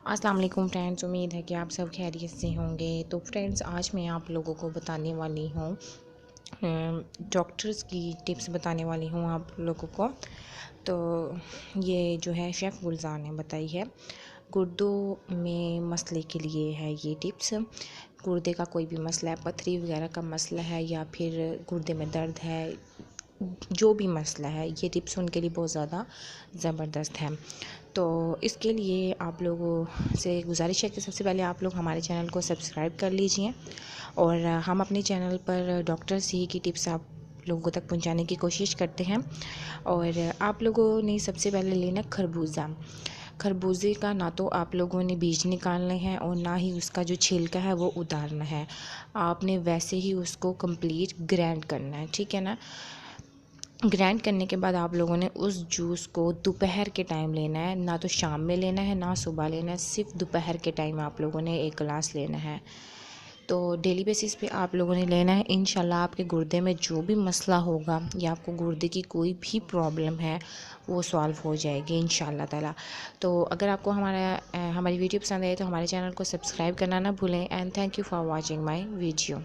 अस्सलाम वालेकुम फ्रेंड्स, उम्मीद है कि आप सब खैरियत से होंगे। तो फ्रेंड्स, आज मैं आप लोगों को बताने वाली हूँ डॉक्टर्स की टिप्स बताने वाली हूँ आप लोगों को। तो ये जो है शेफ़ गुलजार ने बताई है। गुर्दों में मसले के लिए है ये टिप्स। गुर्दे का कोई भी मसला है, पथरी वगैरह का मसला है या फिर गुर्दे में दर्द है, जो भी मसला है, ये टिप्स उनके लिए बहुत ज़्यादा ज़बरदस्त है। तो इसके लिए आप लोगों से गुजारिश है कि सबसे पहले आप लोग हमारे चैनल को सब्सक्राइब कर लीजिए और हम अपने चैनल पर डॉक्टर सी की टिप्स आप लोगों तक पहुंचाने की कोशिश करते हैं। और आप लोगों ने सबसे पहले लेना खरबूजा। खरबूजे का ना तो आप लोगों ने बीज निकालने हैं और ना ही उसका जो छिलका है वो उतारना है। आपने वैसे ही उसको कंप्लीट ग्राइंड करना है, ठीक है ना। ग्राइंड करने के बाद आप लोगों ने उस जूस को दोपहर के टाइम लेना है, ना तो शाम में लेना है ना सुबह लेना है, सिर्फ दोपहर के टाइम आप लोगों ने एक गिलास लेना है। तो डेली बेसिस पे आप लोगों ने लेना है। इंशाल्लाह आपके गुर्दे में जो भी मसला होगा या आपको गुर्दे की कोई भी प्रॉब्लम है वो सॉल्व हो जाएगी इंशाल्लाह ताला। तो अगर आपको हमारी वीडियो पसंद आए तो हमारे चैनल को सब्सक्राइब करना ना भूलें। And thank you for watching my video.